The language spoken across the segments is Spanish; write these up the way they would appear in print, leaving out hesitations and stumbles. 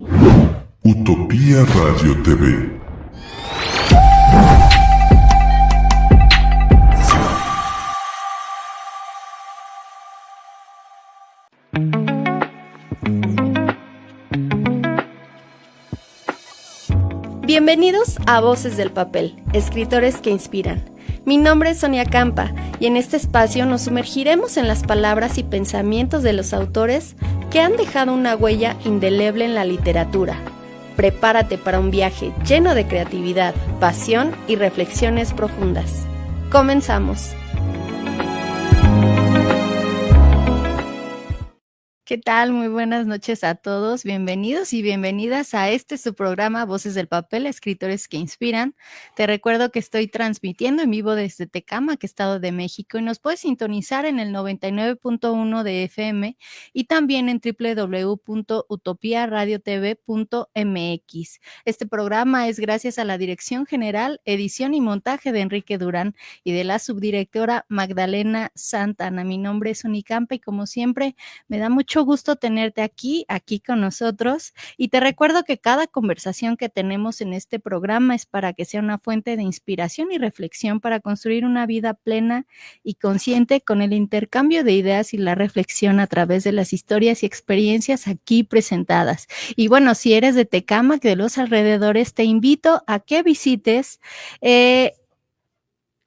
Utopía Radio TV. Bienvenidos a Voces del Papel, escritores que inspiran. Mi nombre es Sonia Campa y en este espacio nos sumergiremos en las palabras y pensamientos de los autores que han dejado una huella indeleble en la literatura. Prepárate para un viaje lleno de creatividad, pasión y reflexiones profundas. Comenzamos. ¿Qué tal? Muy buenas noches a todos. Bienvenidos y bienvenidas a su programa Voces del Papel, escritores que inspiran. Te recuerdo que estoy transmitiendo en vivo desde Tecámac, Estado de México, y nos puedes sintonizar en el 99.1 de FM y también en www.utopiaradiotv.mx. Este programa es gracias a la Dirección General, Edición y Montaje de Enrique Durán y de la subdirectora Magdalena Santana. Mi nombre es Unicampa y como siempre me da mucho gusto tenerte aquí con nosotros, y te recuerdo que cada conversación que tenemos en este programa es para que sea una fuente de inspiración y reflexión para construir una vida plena y consciente con el intercambio de ideas y la reflexión a través de las historias y experiencias aquí presentadas. Y bueno, si eres de Tecámac, de los alrededores, te invito a que visites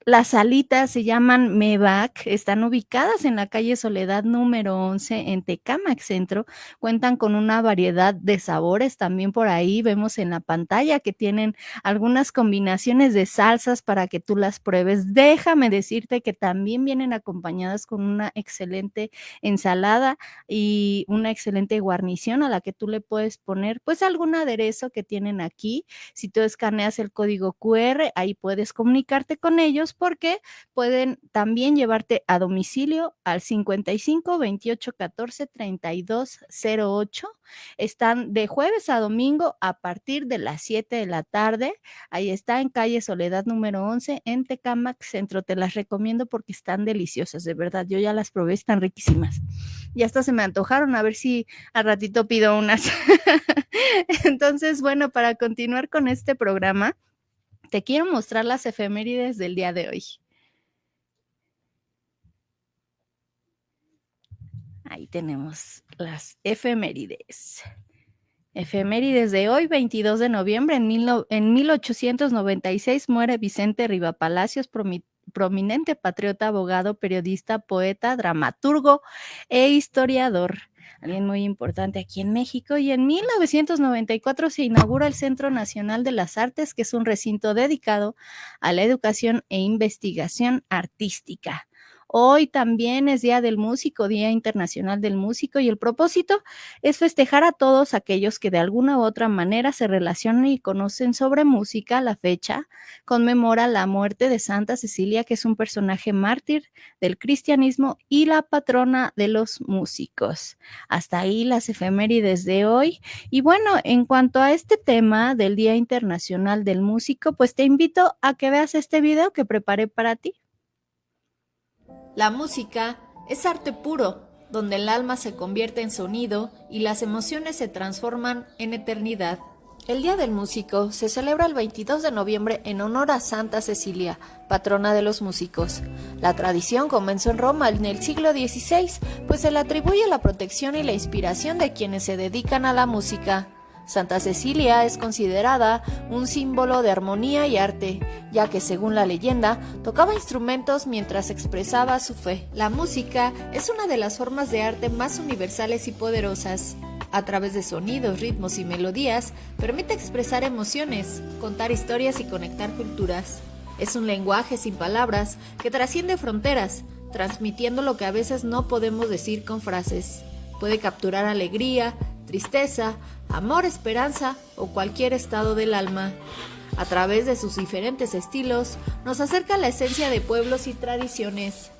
las salitas, se llaman MEVAC, están ubicadas en la calle Soledad número 11 en Tecámac Centro, cuentan con una variedad de sabores, también por ahí vemos en la pantalla que tienen algunas combinaciones de salsas para que tú las pruebes. Déjame decirte que también vienen acompañadas con una excelente ensalada y una excelente guarnición a la que tú le puedes poner pues algún aderezo que tienen aquí. Si tú escaneas el código QR, ahí puedes comunicarte con ellos, porque pueden también llevarte a domicilio al 55 28 14 32 08. Están de jueves a domingo a partir de las 7 de la tarde. Ahí está en calle Soledad número 11 en Tecámac Centro. Te las recomiendo porque están deliciosas, de verdad. Yo ya las probé, están riquísimas. Y hasta se me antojaron, a ver si al ratito pido unas. Entonces, bueno, para continuar con este programa, te quiero mostrar las efemérides del día de hoy. Ahí tenemos las efemérides. Efemérides de hoy, 22 de noviembre. En 1896 muere Vicente Riva Palacios, prominente patriota, abogado, periodista, poeta, dramaturgo e historiador. Alguien muy importante aquí en México. Y en 1994 se inaugura el Centro Nacional de las Artes, que es un recinto dedicado a la educación e investigación artística. Hoy también es Día del Músico, Día Internacional del Músico, y el propósito es festejar a todos aquellos que de alguna u otra manera se relacionan y conocen sobre música. La fecha conmemora la muerte de Santa Cecilia, que es un personaje mártir del cristianismo y la patrona de los músicos. Hasta ahí las efemérides de hoy. Y bueno, en cuanto a este tema del Día Internacional del Músico, pues te invito a que veas este video que preparé para ti. La música es arte puro, donde el alma se convierte en sonido y las emociones se transforman en eternidad. El Día del Músico se celebra el 22 de noviembre en honor a Santa Cecilia, patrona de los músicos. La tradición comenzó en Roma en el siglo XVI, pues se le atribuye la protección y la inspiración de quienes se dedican a la música. Santa Cecilia es considerada un símbolo de armonía y arte, ya que según la leyenda, tocaba instrumentos mientras expresaba su fe. La música es una de las formas de arte más universales y poderosas. A través de sonidos, ritmos y melodías, permite expresar emociones, contar historias y conectar culturas. Es un lenguaje sin palabras que trasciende fronteras, transmitiendo lo que a veces no podemos decir con frases. Puede capturar alegría, tristeza, amor, esperanza o cualquier estado del alma. A través de sus diferentes estilos, nos acerca a la esencia de pueblos y tradiciones.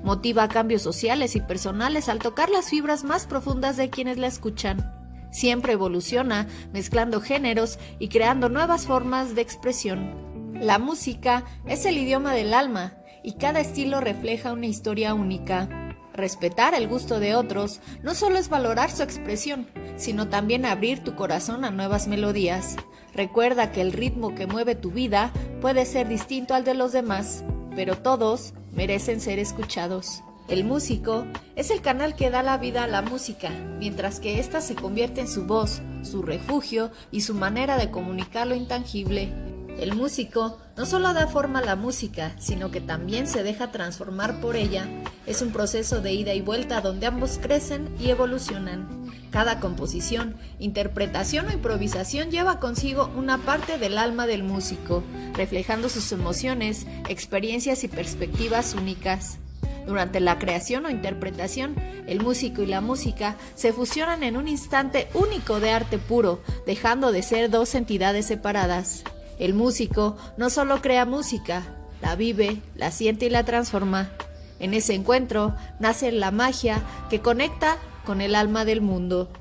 Motiva cambios sociales y personales al tocar las fibras más profundas de quienes la escuchan. Siempre evoluciona, mezclando géneros y creando nuevas formas de expresión. La música es el idioma del alma y cada estilo refleja una historia única. Respetar el gusto de otros no solo es valorar su expresión, sino también abrir tu corazón a nuevas melodías. Recuerda que el ritmo que mueve tu vida puede ser distinto al de los demás, pero todos merecen ser escuchados. El músico es el canal que da la vida a la música, mientras que ésta se convierte en su voz, su refugio y su manera de comunicar lo intangible. El músico no solo da forma a la música, sino que también se deja transformar por ella. Es un proceso de ida y vuelta donde ambos crecen y evolucionan. Cada composición, interpretación o improvisación lleva consigo una parte del alma del músico, reflejando sus emociones, experiencias y perspectivas únicas. Durante la creación o interpretación, el músico y la música se fusionan en un instante único de arte puro, dejando de ser dos entidades separadas. El músico no solo crea música, la vive, la siente y la transforma. En ese encuentro nace la magia que conecta con el alma del mundo.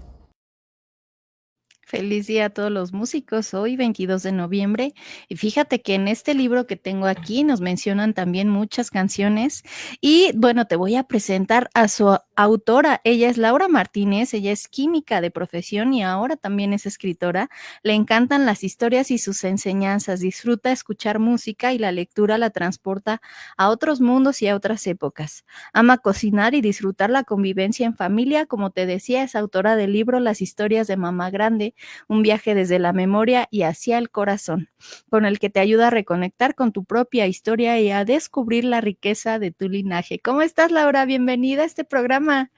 Feliz día a todos los músicos, hoy 22 de noviembre. Y fíjate que en este libro que tengo aquí nos mencionan también muchas canciones. Y bueno, te voy a presentar a su autora. Ella es Laura Martínez, ella es química de profesión y ahora también es escritora. Le encantan las historias y sus enseñanzas. Disfruta escuchar música y la lectura la transporta a otros mundos y a otras épocas. Ama cocinar y disfrutar la convivencia en familia. Como te decía, es autora del libro Las historias de Mamá Grande, un viaje desde la memoria y hacia el corazón, con el que te ayuda a reconectar con tu propia historia y a descubrir la riqueza de tu linaje. ¿Cómo estás, Laura? Bienvenida a este programa.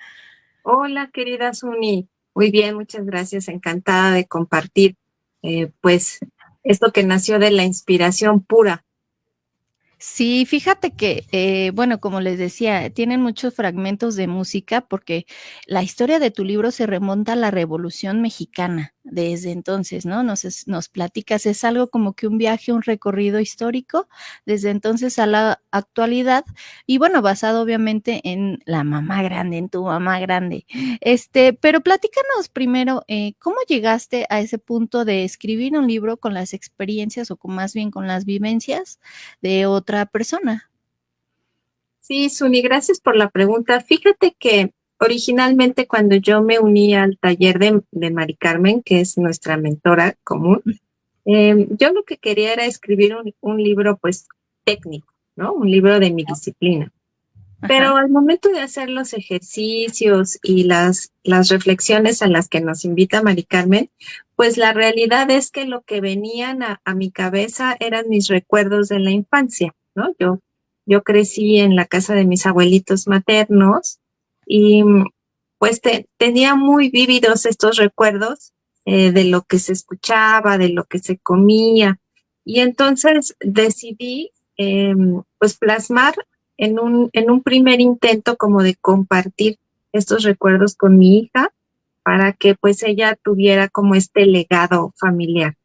Hola, querida Suni. Muy bien, muchas gracias. Encantada de compartir, pues, esto que nació de la inspiración pura. Sí, fíjate que, bueno, como les decía, tienen muchos fragmentos de música porque la historia de tu libro se remonta a la Revolución Mexicana desde entonces, ¿no? Nos platicas, es algo como que un viaje, un recorrido histórico desde entonces a la actualidad y bueno, basado obviamente en la mamá grande, en tu mamá grande. Pero platícanos primero, ¿cómo llegaste a ese punto de escribir un libro con las experiencias o más bien con las vivencias de otra persona? Sí, Suni, gracias por la pregunta. Fíjate que originalmente cuando yo me uní al taller de Mari Carmen, que es nuestra mentora común, yo lo que quería era escribir un libro, pues, técnico, ¿no? Un libro de mi disciplina. Pero Ajá. al momento de hacer los ejercicios y las reflexiones a las que nos invita Mari Carmen, pues la realidad es que lo que venían a mi cabeza eran mis recuerdos de la infancia, ¿no? Yo crecí en la casa de mis abuelitos maternos y pues tenía muy vívidos estos recuerdos de lo que se escuchaba, de lo que se comía. Y entonces decidí pues plasmar en un primer intento como de compartir estos recuerdos con mi hija para que pues ella tuviera como este legado familiar.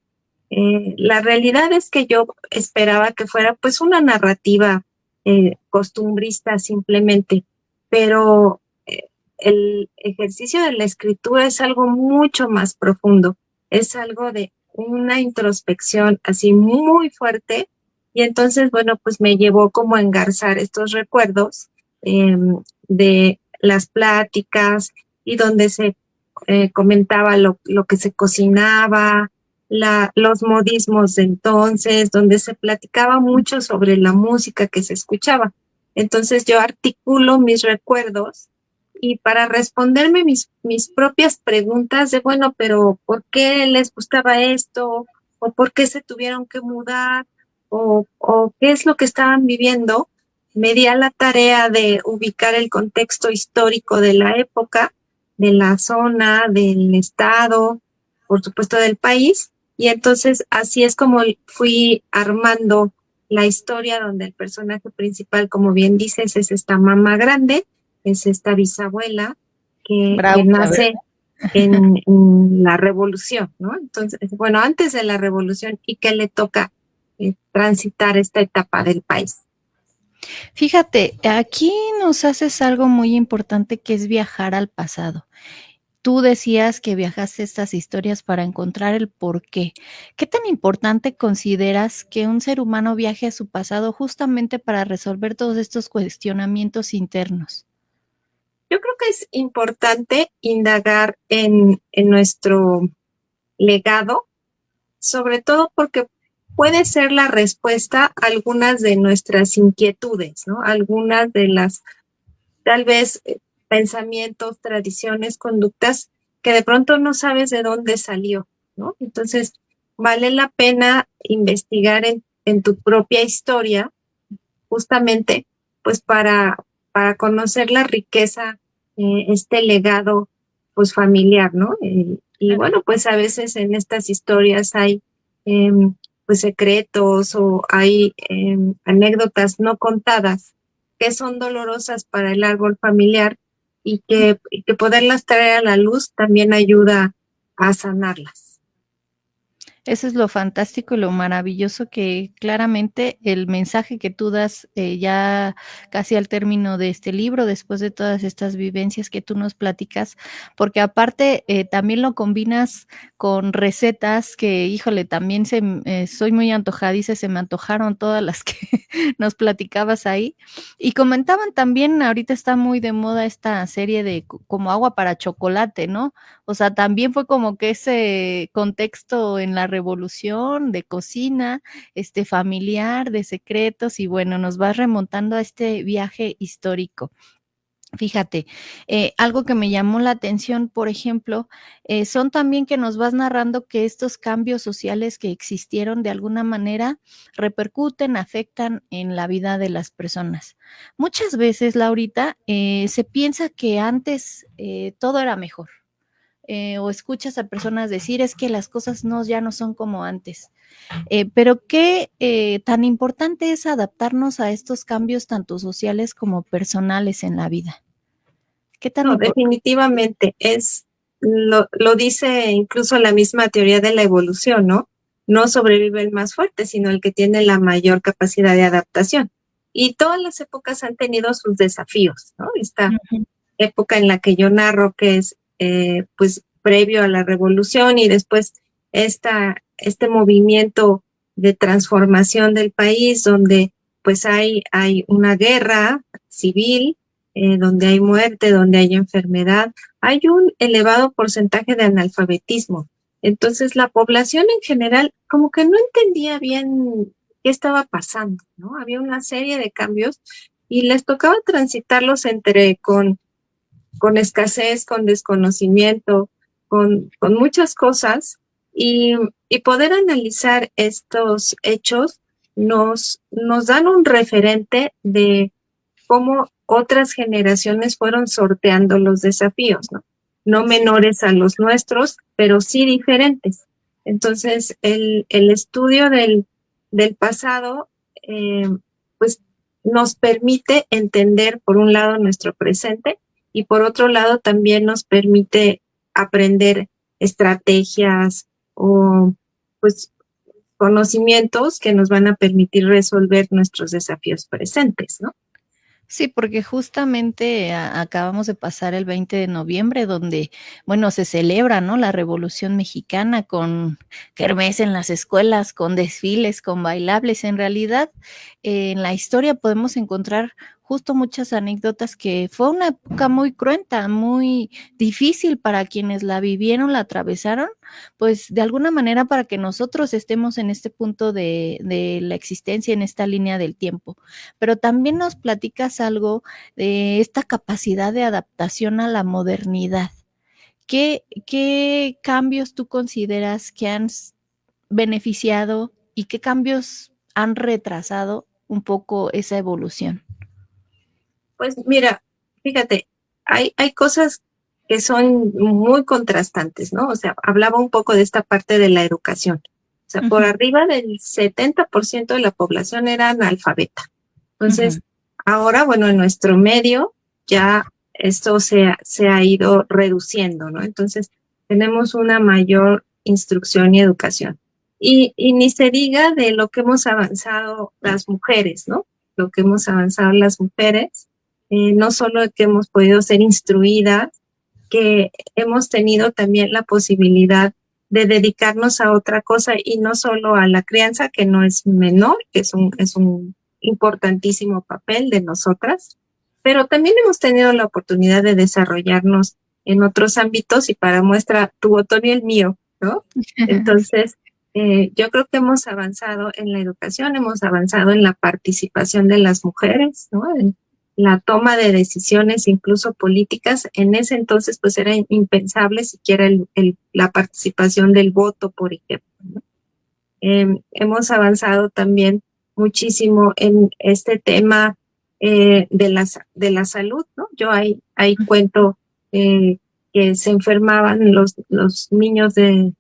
La realidad es que yo esperaba que fuera pues una narrativa costumbrista simplemente, pero el ejercicio de la escritura es algo mucho más profundo, es algo de una introspección así muy fuerte y entonces, bueno, pues me llevó como a engarzar estos recuerdos de las pláticas y donde se comentaba lo que se cocinaba, los modismos de entonces, donde se platicaba mucho sobre la música que se escuchaba. Entonces yo articulo mis recuerdos y para responderme mis propias preguntas de, bueno, pero ¿por qué les gustaba esto? ¿O por qué se tuvieron que mudar? ¿O qué es lo que estaban viviendo? Me di a la tarea de ubicar el contexto histórico de la época, de la zona, del estado, por supuesto del país, y entonces así es como fui armando la historia donde el personaje principal, como bien dices, es esta mamá grande, es esta bisabuela que Bravo, la verdad. nace en la revolución, ¿no? Entonces, bueno, antes de la revolución y que le toca transitar esta etapa del país. Fíjate, aquí nos haces algo muy importante que es viajar al pasado. Tú decías que viajaste estas historias para encontrar el porqué. ¿Qué tan importante consideras que un ser humano viaje a su pasado justamente para resolver todos estos cuestionamientos internos? Yo creo que es importante indagar en nuestro legado, sobre todo porque puede ser la respuesta a algunas de nuestras inquietudes, ¿no? Algunas de las, tal vez, pensamientos, tradiciones, conductas que de pronto no sabes de dónde salió, ¿no? Entonces, vale la pena investigar en tu propia historia, justamente, pues para conocer la riqueza, este legado, pues familiar, ¿no? Y bueno, pues a veces en estas historias hay, pues secretos o hay anécdotas no contadas que son dolorosas para el árbol familiar y que poderlas traer a la luz también ayuda a sanarlas. Eso es lo fantástico y lo maravilloso, que claramente el mensaje que tú das ya casi al término de este libro, después de todas estas vivencias que tú nos platicas, porque aparte también lo combinas con recetas que, híjole, también soy muy antojadiza, se me antojaron todas las que nos platicabas ahí. Y comentaban también, ahorita está muy de moda esta serie de como agua para chocolate, ¿no? O sea, también fue como que ese contexto en la revolución de cocina, familiar, de secretos, y bueno, nos va remontando a este viaje histórico. Fíjate, algo que me llamó la atención, por ejemplo, son también que nos vas narrando que estos cambios sociales que existieron de alguna manera repercuten, afectan en la vida de las personas. Muchas veces, Laurita, se piensa que antes todo era mejor. O escuchas a personas decir es que las cosas ya no son como antes. Pero qué tan importante es adaptarnos a estos cambios tanto sociales como personales en la vida. ¿Qué tan No, importante? definitivamente lo dice incluso la misma teoría de la evolución, ¿no? No sobrevive el más fuerte, sino el que tiene la mayor capacidad de adaptación. Y todas las épocas han tenido sus desafíos, ¿no? Esta época en la que yo narro, que es pues previo a la revolución y después este movimiento de transformación del país, donde pues hay una guerra civil, donde hay muerte, donde hay enfermedad, hay un elevado porcentaje de analfabetismo. Entonces la población en general como que no entendía bien qué estaba pasando, ¿no? Había una serie de cambios y les tocaba transitarlos entre con escasez, con desconocimiento, con muchas cosas, y poder analizar estos hechos nos dan un referente de cómo otras generaciones fueron sorteando los desafíos, ¿no? No menores a los nuestros, pero sí diferentes. Entonces, el estudio del pasado, pues nos permite entender, por un lado, nuestro presente y por otro lado, también nos permite aprender estrategias o, pues, conocimientos que nos van a permitir resolver nuestros desafíos presentes, ¿no? Sí, porque justamente acabamos de pasar el 20 de noviembre, donde, bueno, se celebra, ¿no? La Revolución Mexicana con kermés en las escuelas, con desfiles, con bailables. En realidad, en la historia podemos encontrar justo muchas anécdotas que fue una época muy cruenta, muy difícil para quienes la vivieron, la atravesaron, pues de alguna manera para que nosotros estemos en este punto de la existencia, en esta línea del tiempo. Pero también nos platicas algo de esta capacidad de adaptación a la modernidad. ¿Qué cambios tú consideras que han beneficiado y qué cambios han retrasado un poco esa evolución? Pues mira, fíjate, hay cosas que son muy contrastantes, ¿no? O sea, hablaba un poco de esta parte de la educación. O sea, por arriba del 70% de la población era analfabeta. Entonces, ahora, bueno, en nuestro medio ya esto se ha ido reduciendo, ¿no? Entonces, tenemos una mayor instrucción y educación. Y ni se diga de lo que hemos avanzado las mujeres, ¿no? Lo que hemos avanzado las mujeres, no solo que hemos podido ser instruidas, que hemos tenido también la posibilidad de dedicarnos a otra cosa y no solo a la crianza, que no es menor, que es un importantísimo papel de nosotras, pero también hemos tenido la oportunidad de desarrollarnos en otros ámbitos y para muestra tu botón y el mío, ¿no? Entonces, yo creo que hemos avanzado en la educación, hemos avanzado en la participación de las mujeres, ¿no? En la toma de decisiones, incluso políticas. En ese entonces, pues era impensable siquiera la participación del voto, por ejemplo, ¿no? Hemos avanzado también muchísimo en este tema de la salud, ¿no? Yo ahí cuento que se enfermaban los niños de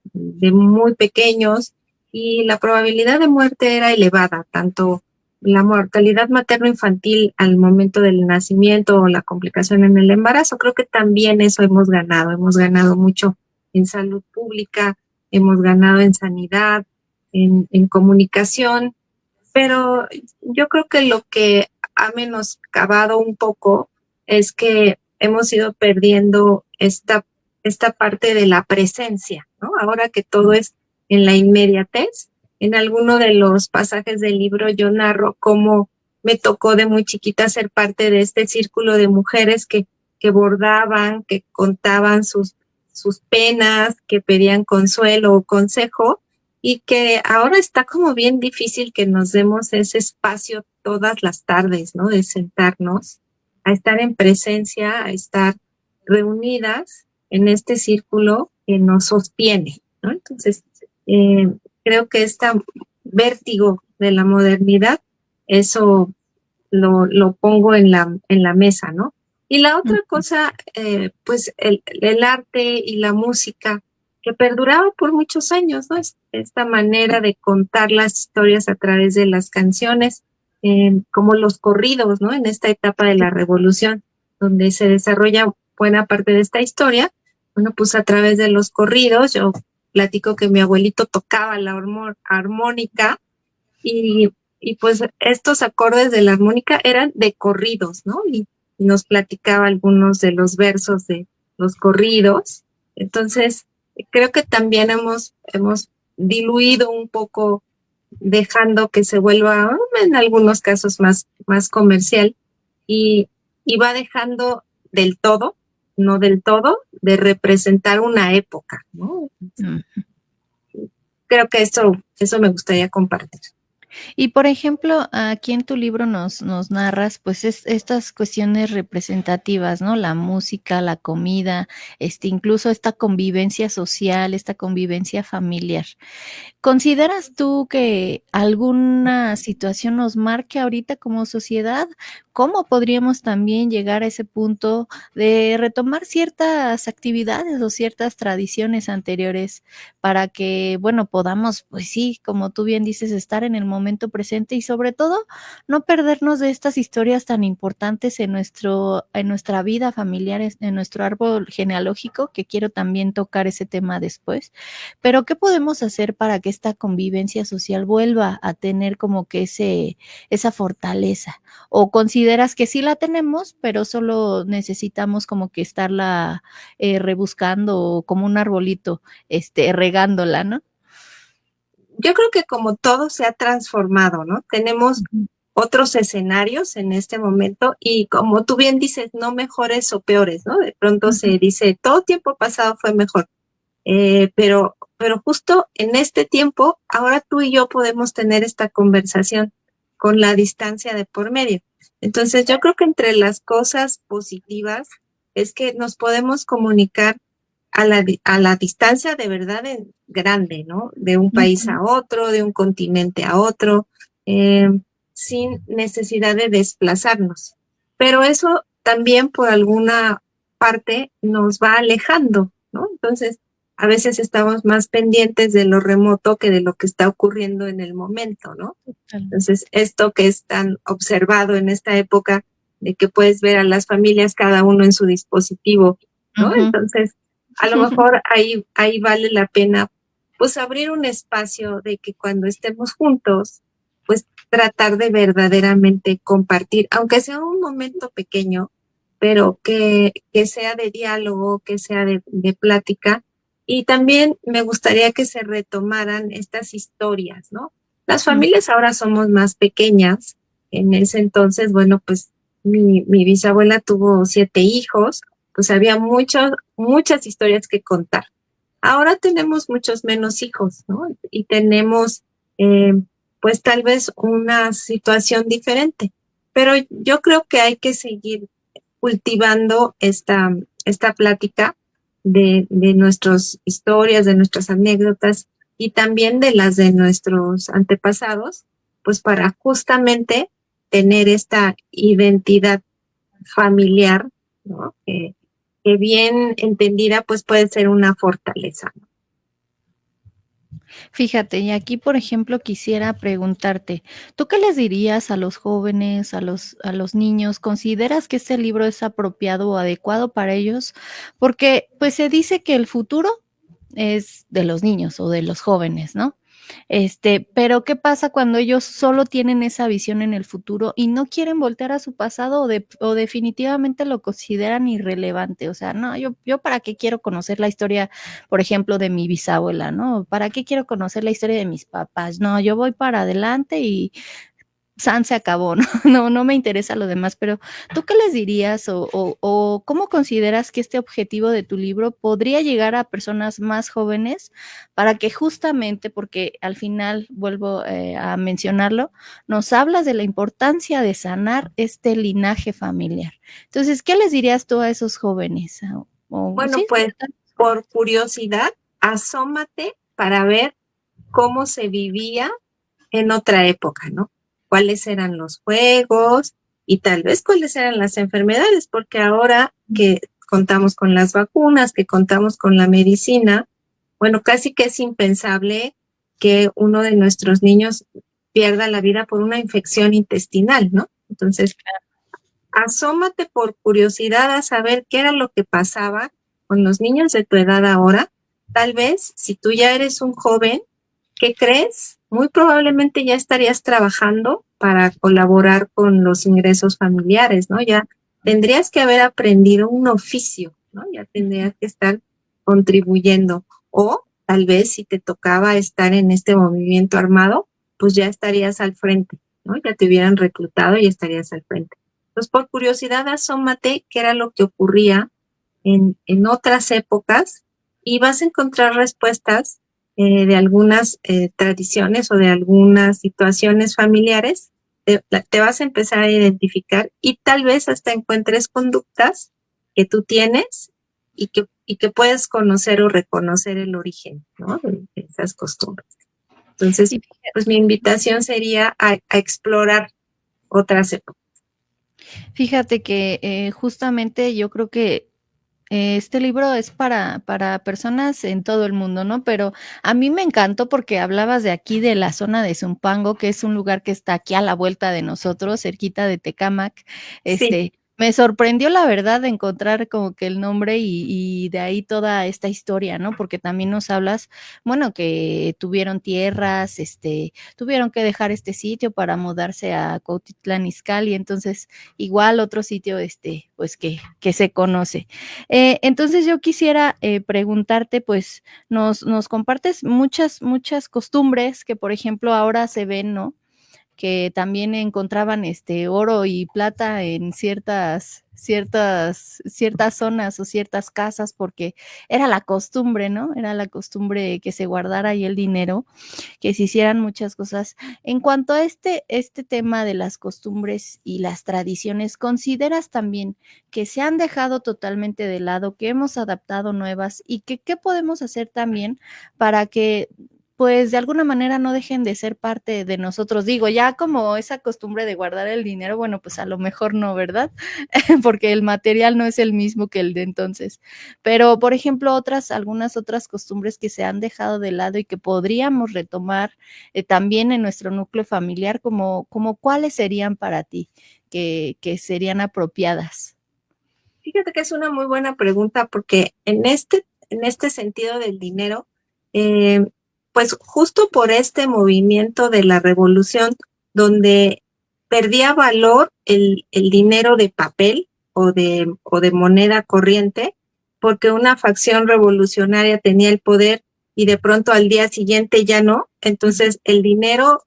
muy pequeños y la probabilidad de muerte era elevada, tanto la mortalidad materno-infantil al momento del nacimiento o la complicación en el embarazo. Creo que también eso hemos ganado mucho en salud pública, hemos ganado en sanidad, en comunicación, pero yo creo que lo que ha menoscabado un poco es que hemos ido perdiendo esta parte de la presencia, ¿no? Ahora que todo es en la inmediatez, en alguno de los pasajes del libro yo narro cómo me tocó de muy chiquita ser parte de este círculo de mujeres que bordaban, que contaban sus penas, que pedían consuelo o consejo, y que ahora está como bien difícil que nos demos ese espacio todas las tardes, ¿no? De sentarnos, a estar en presencia, a estar reunidas en este círculo que nos sostiene, ¿no? Entonces, creo que este vértigo de la modernidad, eso lo pongo en la mesa, ¿no? Y la otra cosa, pues el arte y la música que perduraba por muchos años, ¿no? Esta manera de contar las historias a través de las canciones, como los corridos, ¿no? En esta etapa de la revolución, donde se desarrolla buena parte de esta historia. Bueno, pues a través de los corridos, yo platico que mi abuelito tocaba la armónica y pues estos acordes de la armónica eran de corridos, ¿no? Y nos platicaba algunos de los versos de los corridos. Entonces, creo que también hemos diluido un poco, dejando que se vuelva en algunos casos más comercial y va dejando del todo, no del todo, de representar una época, ¿no? Creo que eso me gustaría compartir. Y por ejemplo, aquí en tu libro nos narras pues estas cuestiones representativas, ¿no? La música, la comida, incluso esta convivencia social, esta convivencia familiar. ¿Consideras tú que alguna situación nos marque ahorita como sociedad? ¿Cómo podríamos también llegar a ese punto de retomar ciertas actividades o ciertas tradiciones anteriores para que, bueno, podamos, pues sí, como tú bien dices, estar en el momento presente y sobre todo no perdernos de estas historias tan importantes en nuestra vida familiar, en nuestro árbol genealógico, que quiero también tocar ese tema después? Pero ¿qué podemos hacer para que esta convivencia social vuelva a tener como que esa fortaleza? ¿O consideras que sí la tenemos, pero solo necesitamos como que estarla rebuscando como un arbolito, regándola, ¿no? Yo creo que como todo se ha transformado, ¿no? Tenemos otros escenarios en este momento y como tú bien dices, no mejores o peores, ¿no? De pronto se dice, todo tiempo pasado fue mejor. Pero justo en este tiempo, ahora tú y yo podemos tener esta conversación con la distancia de por medio. Entonces, yo creo que entre las cosas positivas es que nos podemos comunicar a la distancia de verdad grande, ¿no? De un país a otro, de un continente a otro, sin necesidad de desplazarnos. Pero eso también por alguna parte nos va alejando, ¿no? Entonces, a veces estamos más pendientes de lo remoto que de lo que está ocurriendo en el momento, ¿no? Entonces, esto que es tan observado en esta época de que puedes ver a las familias cada uno en su dispositivo, ¿no? Entonces, a lo mejor ahí vale la pena pues abrir un espacio de que cuando estemos juntos, pues tratar de verdaderamente compartir, aunque sea un momento pequeño, pero que sea de diálogo, que sea de plática. Y también me gustaría que se retomaran estas historias, ¿no? Las familias ahora somos más pequeñas. En ese entonces, bueno, pues mi bisabuela tuvo 7 hijos, pues había muchas historias que contar. Ahora tenemos muchos menos hijos, ¿no? Y tenemos, eh, pues tal vez una situación diferente. Pero yo creo que hay que seguir cultivando esta plática de nuestras historias, de nuestras anécdotas y también de las de nuestros antepasados, pues para justamente tener esta identidad familiar, ¿no? Que bien entendida, pues puede ser una fortaleza, ¿no? Fíjate, y aquí, por ejemplo, quisiera preguntarte, ¿tú qué les dirías a los jóvenes, a los niños? ¿Consideras que este libro es apropiado o adecuado para ellos? Porque, pues, se dice que el futuro es de los niños o de los jóvenes, ¿no? Pero ¿qué pasa cuando ellos solo tienen esa visión en el futuro y no quieren voltear a su pasado o definitivamente lo consideran irrelevante? O sea, no, yo para qué quiero conocer la historia, por ejemplo, de mi bisabuela, ¿no? ¿Para qué quiero conocer la historia de mis papás? No, yo voy para adelante y san se acabó, ¿no? No me interesa lo demás, pero ¿tú qué les dirías o cómo consideras que este objetivo de tu libro podría llegar a personas más jóvenes para que justamente, porque al final, vuelvo a mencionarlo, nos hablas de la importancia de sanar este linaje familiar? Entonces, ¿qué les dirías tú a esos jóvenes? Bueno, Sí, pues por curiosidad, asómate para ver cómo se vivía en otra época, ¿no? Cuáles eran los juegos y tal vez cuáles eran las enfermedades, porque ahora que contamos con las vacunas, que contamos con la medicina, bueno, casi que es impensable que uno de nuestros niños pierda la vida por una infección intestinal, ¿no? Entonces, asómate por curiosidad a saber qué era lo que pasaba con los niños de tu edad ahora. Tal vez, si tú ya eres un joven, ¿qué crees? Muy probablemente ya estarías trabajando para colaborar con los ingresos familiares, ¿no? Ya tendrías que haber aprendido un oficio, ¿no? Ya tendrías que estar contribuyendo. O tal vez si te tocaba estar en este movimiento armado, pues ya estarías al frente, ¿no? Ya te hubieran reclutado y estarías al frente. Pues por curiosidad, asómate qué era lo que ocurría en otras épocas y vas a encontrar respuestas de algunas tradiciones o de algunas situaciones familiares. Te vas a empezar a identificar y tal vez hasta encuentres conductas que tú tienes y que puedes conocer o reconocer el origen, ¿no? De esas costumbres. Entonces, y pues mi invitación sería a explorar otras épocas. fíjate que justamente yo creo que este libro es para personas en todo el mundo, ¿no? Pero a mí me encantó porque hablabas de aquí, de la zona de Zumpango, que es un lugar que está aquí a la vuelta de nosotros, cerquita de Tecámac. Sí. Me sorprendió la verdad de encontrar como que el nombre y de ahí toda esta historia, ¿no? Porque también nos hablas, bueno, que tuvieron tierras, tuvieron que dejar este sitio para mudarse a Cuautitlán Izcalli, entonces igual otro sitio, pues que se conoce. Entonces yo quisiera preguntarte, pues nos compartes muchas costumbres que, por ejemplo, ahora se ven, ¿no? Que también encontraban oro y plata en ciertas zonas o ciertas casas, porque era la costumbre, ¿no? Era la costumbre que se guardara ahí el dinero, que se hicieran muchas cosas. En cuanto a este tema de las costumbres y las tradiciones, ¿consideras también que se han dejado totalmente de lado, que hemos adaptado nuevas y que qué podemos hacer también para que pues de alguna manera no dejen de ser parte de nosotros? Digo, ya como esa costumbre de guardar el dinero, bueno, pues a lo mejor no, ¿verdad? Porque el material no es el mismo que el de entonces. Pero, por ejemplo, algunas otras costumbres que se han dejado de lado y que podríamos retomar también en nuestro núcleo familiar, como ¿cuáles serían para ti que serían apropiadas? Fíjate que es una muy buena pregunta porque en este sentido del dinero, eh, pues justo por este movimiento de la revolución, donde perdía valor el dinero de papel o de moneda corriente, porque una facción revolucionaria tenía el poder y de pronto al día siguiente ya no, entonces el dinero,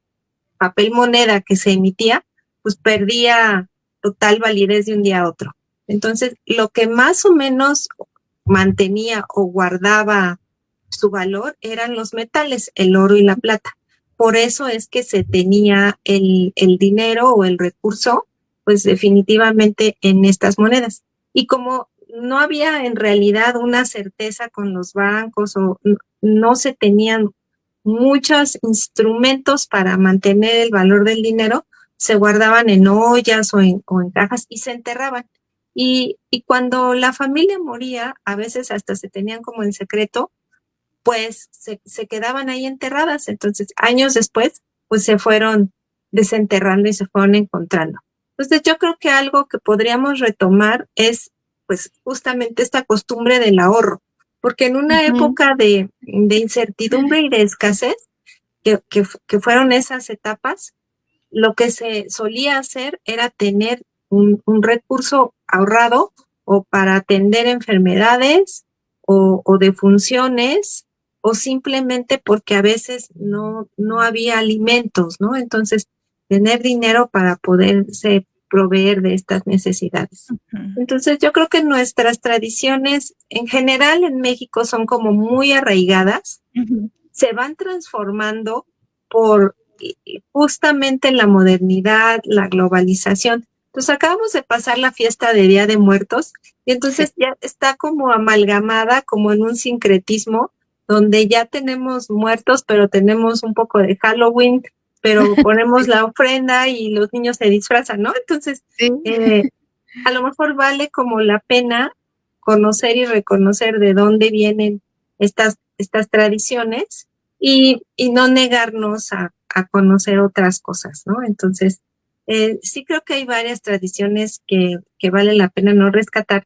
papel moneda que se emitía, pues perdía total validez de un día a otro. Entonces, lo que más o menos mantenía o guardaba su valor eran los metales, el oro y la plata. Por eso es que se tenía el dinero o el recurso, pues definitivamente en estas monedas. Y como no había en realidad una certeza con los bancos o no se tenían muchos instrumentos para mantener el valor del dinero, se guardaban en ollas o en cajas y se enterraban. Y cuando la familia moría, a veces hasta se tenían como en secreto, pues se quedaban ahí enterradas. Entonces, años después, pues se fueron desenterrando y se fueron encontrando. Entonces, yo creo que algo que podríamos retomar es, pues, justamente esta costumbre del ahorro, porque en una época de incertidumbre y de escasez, que fueron esas etapas, lo que se solía hacer era tener un recurso ahorrado o para atender enfermedades o defunciones o simplemente porque a veces no había alimentos, ¿no? Entonces, tener dinero para poderse proveer de estas necesidades. Entonces, yo creo que nuestras tradiciones en general en México son como muy arraigadas, se van transformando por justamente la modernidad, la globalización. Entonces acabamos de pasar la fiesta de Día de Muertos y entonces ya está como amalgamada, como en un sincretismo, donde ya tenemos muertos, pero tenemos un poco de Halloween, pero ponemos la ofrenda y los niños se disfrazan, ¿no? Entonces, a lo mejor vale como la pena conocer y reconocer de dónde vienen estas tradiciones y no negarnos a conocer otras cosas, ¿no? Entonces, sí creo que hay varias tradiciones que vale la pena no rescatar.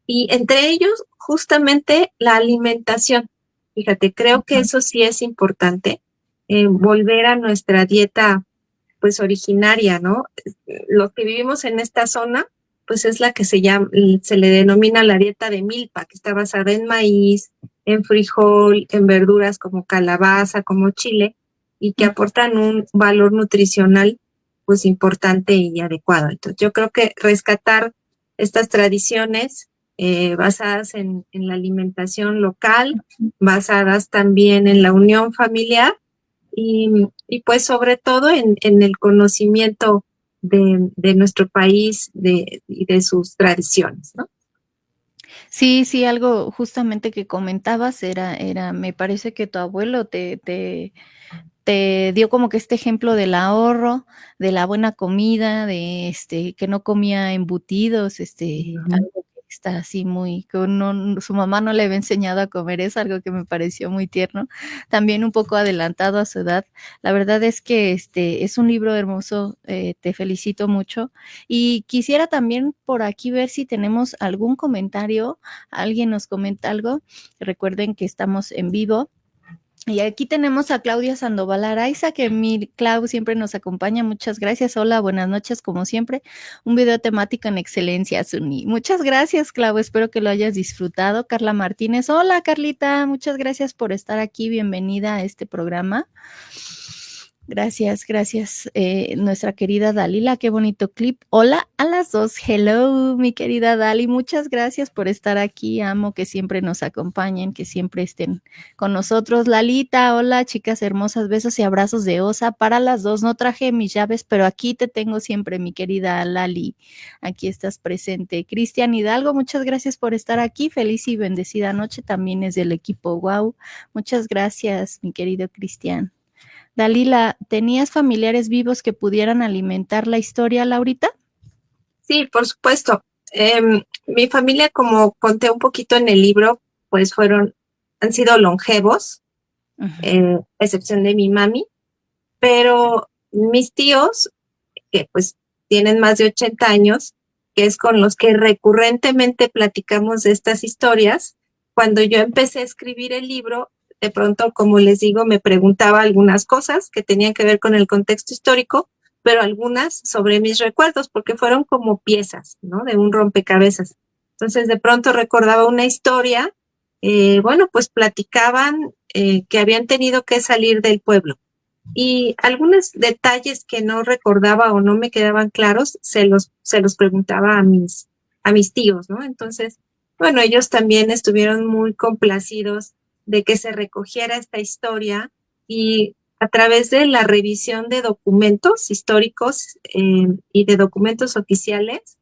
Y entre ellos, justamente la alimentación. Fíjate, creo que eso sí es importante, volver a nuestra dieta, pues, originaria, ¿no? Los que vivimos en esta zona, pues es la que se le denomina la dieta de milpa, que está basada en maíz, en frijol, en verduras como calabaza, como chile, y que aportan un valor nutricional, pues, importante y adecuado. Entonces, yo creo que rescatar estas tradiciones basadas en la alimentación local, basadas también en la unión familiar y pues sobre todo en el conocimiento de nuestro país y de sus tradiciones, ¿no? Sí, sí, algo justamente que comentabas me parece que tu abuelo te dio como que este ejemplo del ahorro, de la buena comida, de que no comía embutidos, algo que está así muy, que su mamá no le había enseñado a comer, es algo que me pareció muy tierno, también un poco adelantado a su edad. La verdad es que es un libro hermoso, te felicito mucho. Y quisiera también por aquí ver si tenemos algún comentario, alguien nos comenta algo. Recuerden que estamos en vivo. Y aquí tenemos a Claudia Sandoval Araiza, que mi Clau siempre nos acompaña. Muchas gracias. Hola, buenas noches, como siempre. Un video temático en excelencia, Suni. Muchas gracias, Clau. Espero que lo hayas disfrutado. Carla Martínez. Hola, Carlita. Muchas gracias por estar aquí. Bienvenida a este programa. Gracias, gracias. Nuestra querida Dalila, qué bonito clip. Hola a las dos. Hello, mi querida Dali. Muchas gracias por estar aquí. Amo que siempre nos acompañen, que siempre estén con nosotros. Lalita, hola, chicas hermosas. Besos y abrazos de osa para las dos. No traje mis llaves, pero aquí te tengo siempre, mi querida Lali. Aquí estás presente. Cristian Hidalgo, muchas gracias por estar aquí. Feliz y bendecida noche. También es del equipo Wow. Muchas gracias, mi querido Cristian. Dalila, ¿tenías familiares vivos que pudieran alimentar la historia, Laurita? Sí, por supuesto. Mi familia, como conté un poquito en el libro, pues han sido longevos, excepción de mi mami, pero mis tíos, que pues tienen más de 80 años, que es con los que recurrentemente platicamos de estas historias, cuando yo empecé a escribir el libro, de pronto, como les digo, me preguntaba algunas cosas que tenían que ver con el contexto histórico, pero algunas sobre mis recuerdos, porque fueron como piezas, ¿no? De un rompecabezas. Entonces, de pronto recordaba una historia, bueno, pues platicaban que habían tenido que salir del pueblo y algunos detalles que no recordaba o no me quedaban claros, se los preguntaba a mis tíos, ¿no? Entonces, bueno, ellos también estuvieron muy complacidos de que se recogiera esta historia y a través de la revisión de documentos históricos y de documentos oficiales,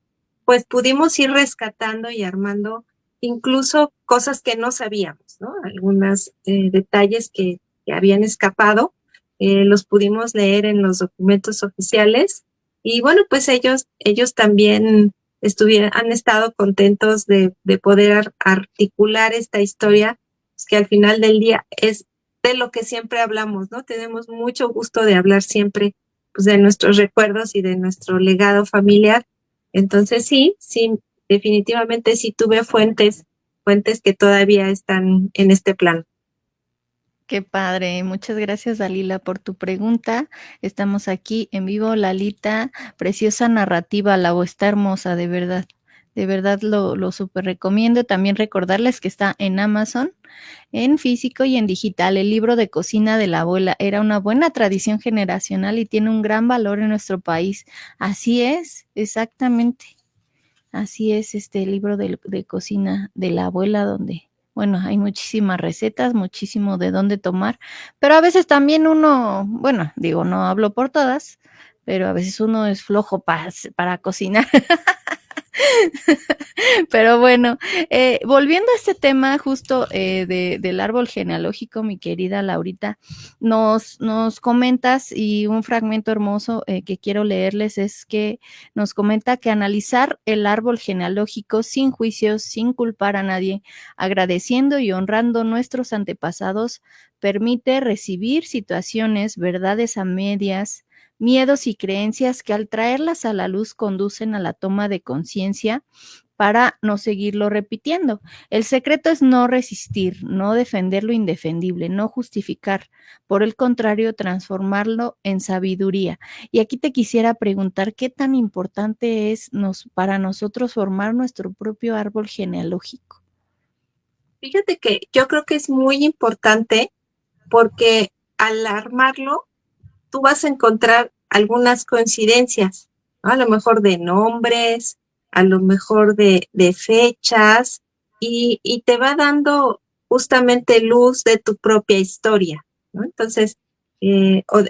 pues pudimos ir rescatando y armando incluso cosas que no sabíamos, ¿no? Algunos detalles que habían escapado, los pudimos leer en los documentos oficiales y bueno, pues ellos también han estado contentos de poder articular esta historia, pues que al final del día es de lo que siempre hablamos, ¿no? Tenemos mucho gusto de hablar siempre pues, de nuestros recuerdos y de nuestro legado familiar. Entonces sí, definitivamente sí tuve fuentes que todavía están en este plano. Qué padre. Muchas gracias, Dalila, por tu pregunta. Estamos aquí en vivo, Lalita. Preciosa narrativa, la voz está hermosa, de verdad. De verdad lo súper recomiendo. También recordarles que está en Amazon, en físico y en digital. El libro de cocina de la abuela era una buena tradición generacional y tiene un gran valor en nuestro país. Así es, exactamente. Así es este libro de cocina de la abuela donde, bueno, hay muchísimas recetas, muchísimo de dónde tomar, pero a veces también uno, bueno, digo, no hablo por todas, pero a veces uno es flojo para cocinar. Pero bueno, volviendo a este tema justo del árbol genealógico, mi querida Laurita, nos comentas y un fragmento hermoso que quiero leerles es que nos comenta que analizar el árbol genealógico sin juicios, sin culpar a nadie, agradeciendo y honrando nuestros antepasados, permite recibir situaciones, verdades a medias, miedos y creencias que al traerlas a la luz conducen a la toma de conciencia para no seguirlo repitiendo. El secreto es no resistir, no defender lo indefendible, no justificar, por el contrario, transformarlo en sabiduría. Y aquí te quisiera preguntar, ¿qué tan importante es para nosotros formar nuestro propio árbol genealógico? Fíjate que yo creo que es muy importante porque al armarlo, tú vas a encontrar algunas coincidencias, ¿no? A lo mejor de nombres, a lo mejor de fechas, y te va dando justamente luz de tu propia historia, ¿no? Entonces,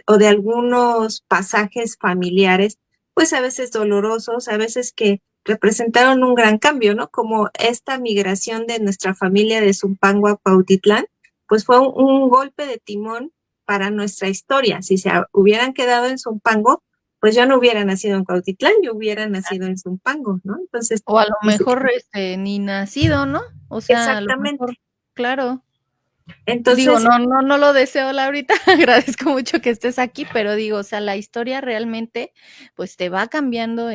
o de algunos pasajes familiares, pues a veces dolorosos, a veces que representaron un gran cambio, ¿no? Como esta migración de nuestra familia de Zumpango a Cuautitlán, pues fue un golpe de timón para nuestra historia. Si se hubieran quedado en Zumpango, pues yo no hubiera nacido en Cuautitlán, yo hubiera nacido en Zumpango, ¿no? Entonces, O a lo mejor ni nacido, ¿no? O sea, a lo mejor, exactamente. claro. Digo, Entonces, no lo deseo, Laurita, agradezco mucho que estés aquí, pero digo, o sea, la historia realmente, pues te va cambiando,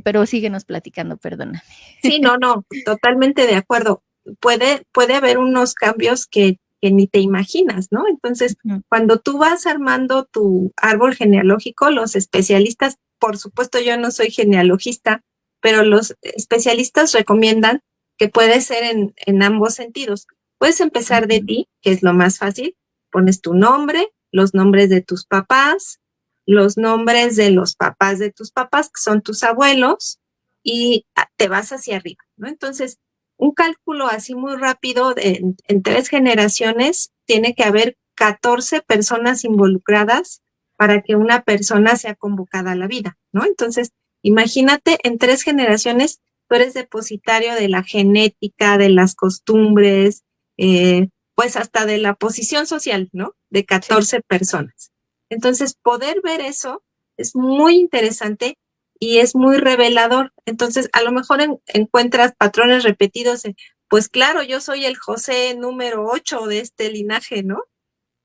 pero síguenos platicando, perdóname. sí, no, totalmente de acuerdo. Puede haber unos cambios que ni te imaginas, ¿no? Entonces, cuando tú vas armando tu árbol genealógico, los especialistas, por supuesto yo no soy genealogista, pero los especialistas recomiendan que puede ser en ambos sentidos. Puedes empezar de ti, que es lo más fácil, pones tu nombre, los nombres de tus papás, los nombres de los papás de tus papás, que son tus abuelos, y te vas hacia arriba, ¿no? Entonces, un cálculo así muy rápido en 3 generaciones, tiene que haber 14 personas involucradas para que una persona sea convocada a la vida, ¿no? Entonces, imagínate, en 3 generaciones, tú eres depositario de la genética, de las costumbres, pues hasta de la posición social, ¿no? De 14 personas. Entonces, poder ver eso es muy interesante y es muy revelador. Entonces, a lo mejor encuentras patrones repetidos. Pues claro, yo soy el José número 8 de este linaje, ¿no?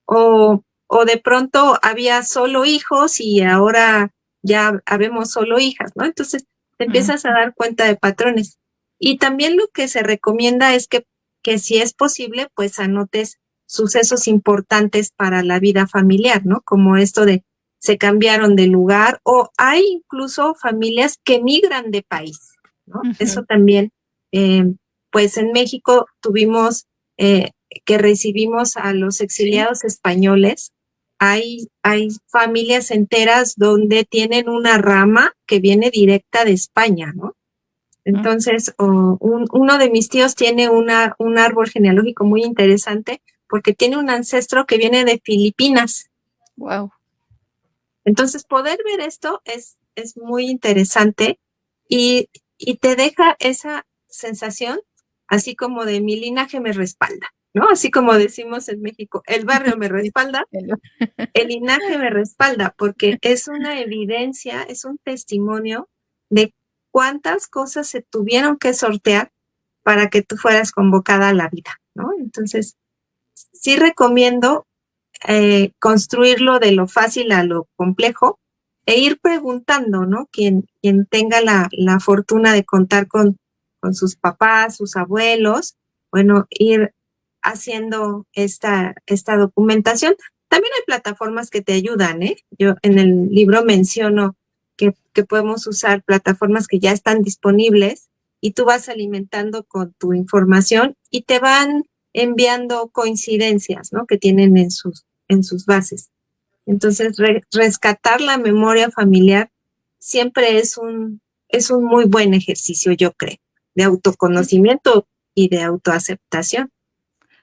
O de pronto había solo hijos y ahora ya habemos solo hijas, ¿no? Entonces, te empiezas a dar cuenta de patrones. Y también lo que se recomienda es que si es posible, pues anotes sucesos importantes para la vida familiar, ¿no? Como esto de se cambiaron de lugar o hay incluso familias que migran de país, ¿no? Eso también, pues en México tuvimos que recibimos a los exiliados españoles hay familias enteras donde tienen una rama que viene directa de España, ¿no? Entonces, uno de mis tíos tiene un árbol genealógico muy interesante porque tiene un ancestro que viene de Filipinas. Wow. Entonces, poder ver esto es muy interesante y te deja esa sensación, así como de mi linaje me respalda, ¿no? Así como decimos en México, el barrio me respalda, el linaje me respalda, porque es una evidencia, es un testimonio de cuántas cosas se tuvieron que sortear para que tú fueras convocada a la vida, ¿no? Entonces, sí recomiendo construirlo de lo fácil a lo complejo e ir preguntando, ¿no? Quien tenga la fortuna de contar con sus papás, sus abuelos, bueno, ir haciendo esta documentación. También hay plataformas que te ayudan, ¿eh? Yo en el libro menciono que podemos usar plataformas que ya están disponibles y tú vas alimentando con tu información y te van enviando coincidencias, ¿no? Que tienen en sus bases. Entonces, rescatar la memoria familiar siempre es un muy buen ejercicio, yo creo, de autoconocimiento y de autoaceptación.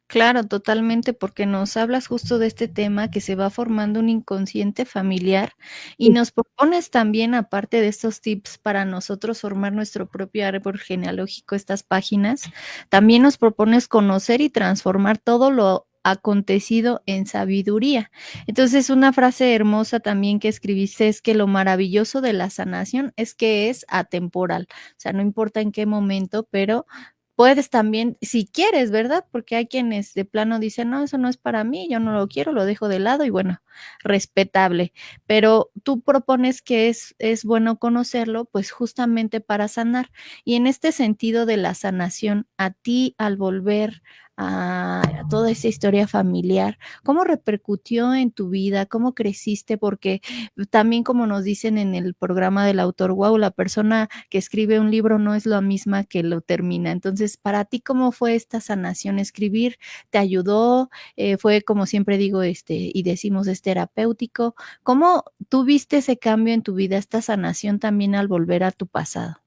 Claro, totalmente, porque nos hablas justo de este tema que se va formando un inconsciente familiar y nos propones también, aparte de estos tips para nosotros formar nuestro propio árbol genealógico, estas páginas, también nos propones conocer y transformar todo lo acontecido en sabiduría. Entonces, una frase hermosa también que escribiste es que lo maravilloso de la sanación es que es atemporal, o sea, no importa en qué momento, pero puedes también, si quieres, ¿verdad? Porque hay quienes de plano dicen, no, eso no es para mí, yo no lo quiero, lo dejo de lado y bueno, respetable. Pero tú propones que es bueno conocerlo, pues justamente para sanar. Y en este sentido de la sanación, a ti al volver a toda esa historia familiar, ¿cómo repercutió en tu vida? ¿Cómo creciste? Porque también como nos dicen en el programa del autor, wow, la persona que escribe un libro no es la misma que lo termina. Entonces, para ti, ¿cómo fue esta sanación? ¿Escribir te ayudó? Fue, como siempre digo, y decimos, es terapéutico. ¿Cómo tuviste ese cambio en tu vida, esta sanación también al volver a tu pasado?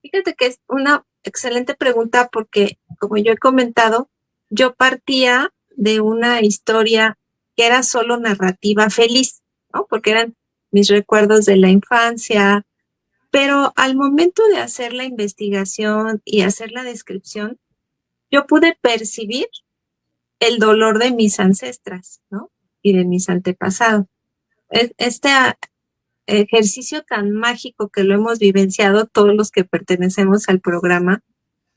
Fíjate que es una excelente pregunta porque, como yo he comentado, yo partía de una historia que era solo narrativa feliz, ¿no? Porque eran mis recuerdos de la infancia, pero al momento de hacer la investigación y hacer la descripción, yo pude percibir el dolor de mis ancestras, ¿no? Y de mis antepasados. Este ejercicio tan mágico que lo hemos vivenciado todos los que pertenecemos al programa,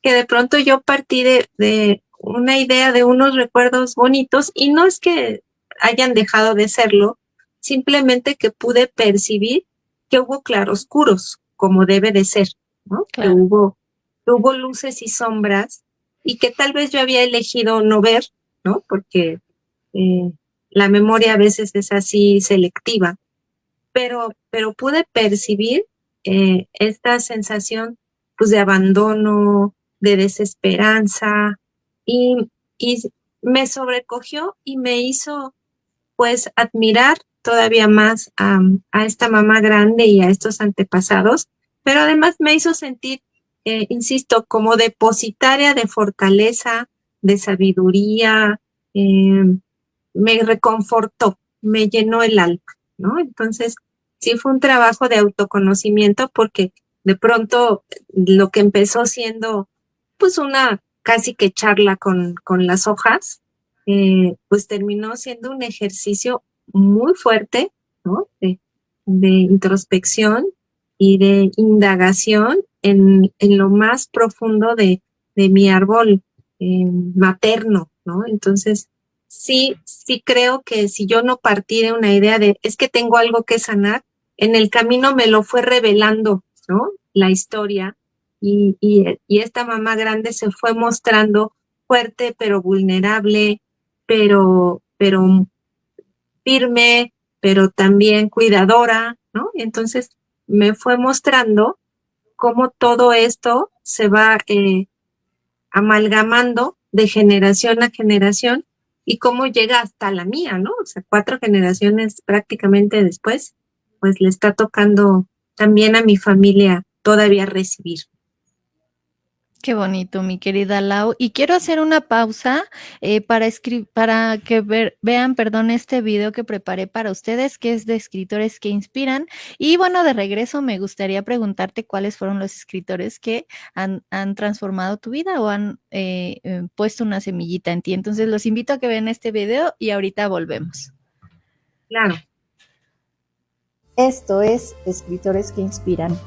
que de pronto yo partí de una idea de unos recuerdos bonitos y no es que hayan dejado de serlo, simplemente que pude percibir que hubo claroscuros, como debe de ser, ¿no? Claro. Que hubo luces y sombras y que tal vez yo había elegido no ver, ¿no? Porque la memoria a veces es así selectiva, pero pude percibir esta sensación pues de abandono, de desesperanza y me sobrecogió y me hizo pues admirar todavía más a esta mamá grande y a estos antepasados, pero además me hizo sentir, insisto, como depositaria de fortaleza, de sabiduría, me reconfortó, me llenó el alma, ¿no? Entonces, sí fue un trabajo de autoconocimiento porque de pronto lo que empezó siendo pues una casi que charla con las hojas, pues terminó siendo un ejercicio muy fuerte, ¿no? De introspección y de indagación en lo más profundo de mi árbol materno, ¿no? Entonces, sí creo que si yo no partí de una idea de es que tengo algo que sanar, en el camino me lo fue revelando, ¿no? La historia y esta mamá grande se fue mostrando fuerte, pero vulnerable, pero firme, pero también cuidadora, ¿no? Entonces me fue mostrando cómo todo esto se va amalgamando de generación a generación y cómo llega hasta la mía, ¿no? O sea, 4 generaciones prácticamente después, pues le está tocando también a mi familia todavía recibir. Qué bonito, mi querida Lau. Y quiero hacer una pausa para que vean, perdón, este video que preparé para ustedes, que es de escritores que inspiran. Y bueno, de regreso me gustaría preguntarte cuáles fueron los escritores que han transformado tu vida o han puesto una semillita en ti. Entonces los invito a que vean este video y ahorita volvemos. Claro. Esto es Escritores que Inspiran.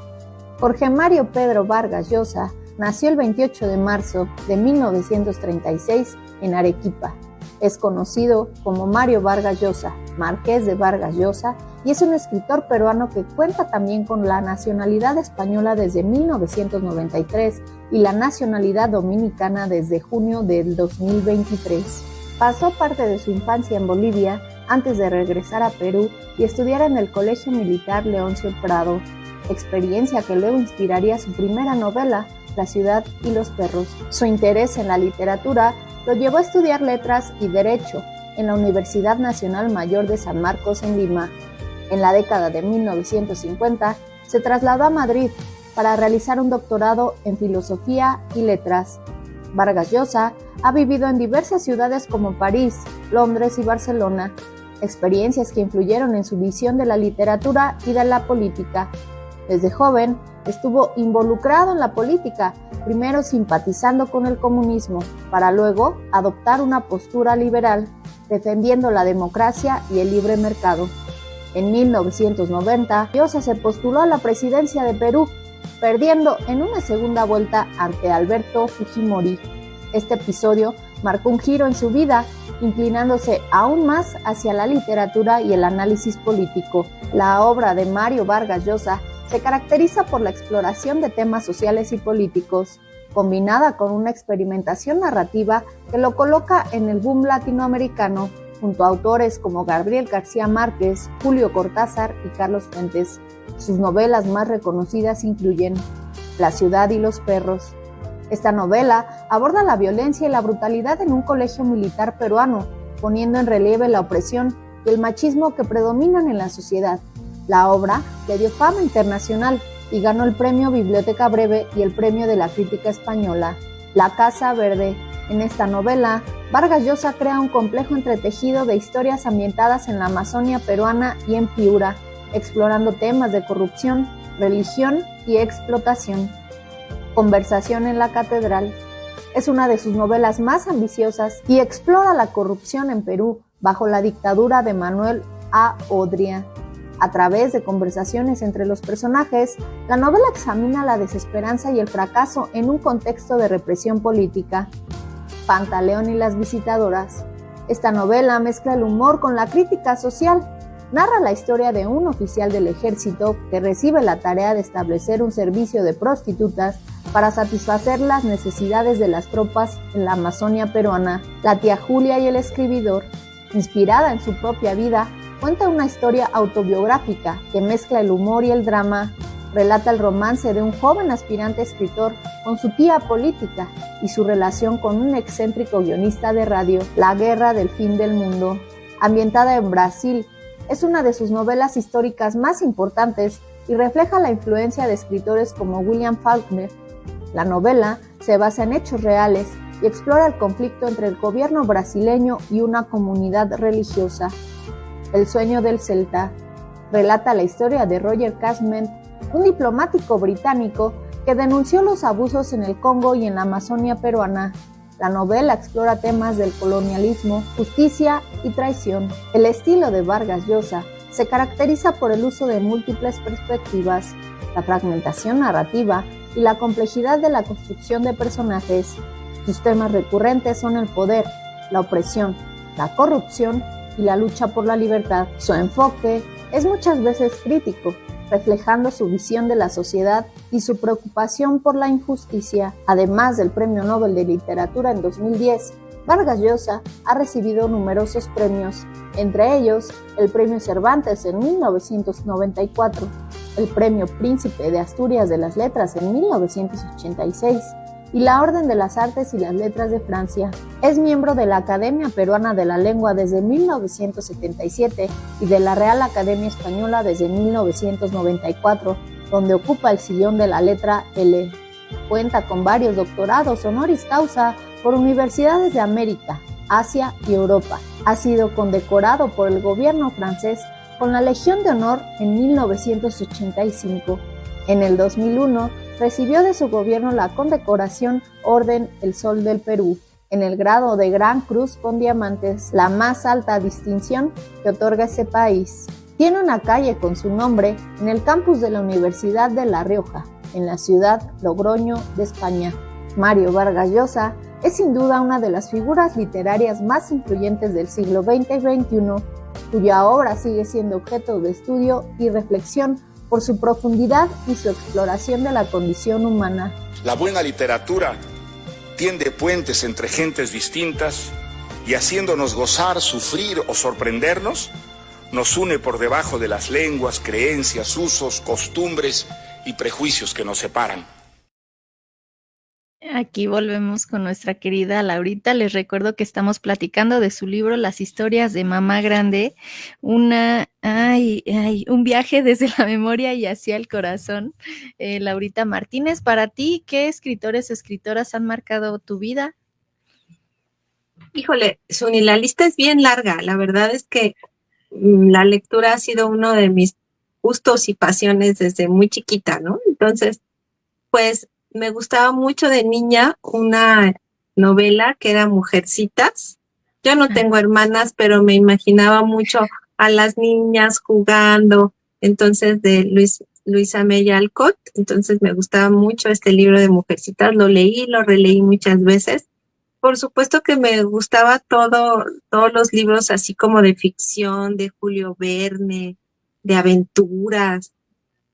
Jorge Mario Pedro Vargas Llosa nació el 28 de marzo de 1936 en Arequipa. Es conocido como Mario Vargas Llosa, Marqués de Vargas Llosa, y es un escritor peruano que cuenta también con la nacionalidad española desde 1993 y la nacionalidad dominicana desde junio del 2023. Pasó parte de su infancia en Bolivia antes de regresar a Perú y estudiar en el Colegio Militar Leoncio Prado, experiencia que luego inspiraría su primera novela, La ciudad y los perros. Su interés en la literatura lo llevó a estudiar letras y derecho en la Universidad Nacional Mayor de San Marcos en Lima. En la década de 1950 se trasladó a Madrid para realizar un doctorado en filosofía y letras. Vargas Llosa ha vivido en diversas ciudades como París, Londres y Barcelona, experiencias que influyeron en su visión de la literatura y de la política. Desde joven estuvo involucrado en la política, primero simpatizando con el comunismo, para luego adoptar una postura liberal, defendiendo la democracia y el libre mercado. En 1990, Llosa se postuló a la presidencia de Perú, perdiendo en una segunda vuelta ante Alberto Fujimori. Este episodio marcó un giro en su vida, inclinándose aún más hacia la literatura y el análisis político. La obra de Mario Vargas Llosa se caracteriza por la exploración de temas sociales y políticos, combinada con una experimentación narrativa que lo coloca en el boom latinoamericano, junto a autores como Gabriel García Márquez, Julio Cortázar y Carlos Fuentes. Sus novelas más reconocidas incluyen La ciudad y los perros. Esta novela aborda la violencia y la brutalidad en un colegio militar peruano, poniendo en relieve la opresión y el machismo que predominan en la sociedad. La obra le dio fama internacional y ganó el premio Biblioteca Breve y el premio de la crítica española. La Casa Verde. En esta novela, Vargas Llosa crea un complejo entretejido de historias ambientadas en la Amazonia peruana y en Piura, explorando temas de corrupción, religión y explotación. Conversación en la Catedral. Es una de sus novelas más ambiciosas y explora la corrupción en Perú bajo la dictadura de Manuel A. Odría. A través de conversaciones entre los personajes, la novela examina la desesperanza y el fracaso en un contexto de represión política. Pantaleón y las visitadoras. Esta novela mezcla el humor con la crítica social. Narra la historia de un oficial del ejército que recibe la tarea de establecer un servicio de prostitutas para satisfacer las necesidades de las tropas en la Amazonia peruana. La tía Julia y el escribidor. Inspirada en su propia vida, cuenta una historia autobiográfica que mezcla el humor y el drama. Relata el romance de un joven aspirante escritor con su tía política y su relación con un excéntrico guionista de radio. La guerra del fin del mundo. Ambientada en Brasil, es una de sus novelas históricas más importantes y refleja la influencia de escritores como William Faulkner. La novela se basa en hechos reales y explora el conflicto entre el gobierno brasileño y una comunidad religiosa. El sueño del Celta. Relata la historia de Roger Casement, un diplomático británico que denunció los abusos en el Congo y en la Amazonia peruana. La novela explora temas del colonialismo, justicia y traición. El estilo de Vargas Llosa se caracteriza por el uso de múltiples perspectivas, la fragmentación narrativa y la complejidad de la construcción de personajes. Sus temas recurrentes son el poder, la opresión, la corrupción y la lucha por la libertad. Su enfoque es muchas veces crítico, reflejando su visión de la sociedad y su preocupación por la injusticia. Además del Premio Nobel de Literatura en 2010, Vargas Llosa ha recibido numerosos premios, entre ellos el Premio Cervantes en 1994, el Premio Príncipe de Asturias de las Letras en 1986, y la Orden de las Artes y las Letras de Francia. Es miembro de la Academia Peruana de la Lengua desde 1977 y de la Real Academia Española desde 1994, donde ocupa el sillón de la letra L. Cuenta con varios doctorados honoris causa por universidades de América, Asia y Europa. Ha sido condecorado por el gobierno francés con la Legión de Honor en 1985. En el 2001 recibió de su gobierno la condecoración Orden El Sol del Perú, en el grado de Gran Cruz con diamantes, la más alta distinción que otorga ese país. Tiene una calle con su nombre en el campus de la Universidad de La Rioja, en la ciudad Logroño de España. Mario Vargas Llosa es sin duda una de las figuras literarias más influyentes del siglo XX y XXI, cuya obra sigue siendo objeto de estudio y reflexión por su profundidad y su exploración de la condición humana. La buena literatura tiende puentes entre gentes distintas y haciéndonos gozar, sufrir o sorprendernos, nos une por debajo de las lenguas, creencias, usos, costumbres y prejuicios que nos separan. Aquí volvemos con nuestra querida Laurita. Les recuerdo que estamos platicando de su libro Las historias de Mamá Grande, un viaje desde la memoria y hacia el corazón. Laurita Martínez, para ti, ¿qué escritores o escritoras han marcado tu vida? Híjole, Suni, la lista es bien larga. La verdad es que la lectura ha sido uno de mis gustos y pasiones desde muy chiquita, ¿no? Entonces, pues me gustaba mucho de niña una novela que era Mujercitas. Yo no tengo hermanas, pero me imaginaba mucho a las niñas jugando, entonces de Luisa May Alcott. Entonces me gustaba mucho este libro de Mujercitas, lo leí, lo releí muchas veces. Por supuesto que me gustaba todos los libros así como de ficción, de Julio Verne, de aventuras.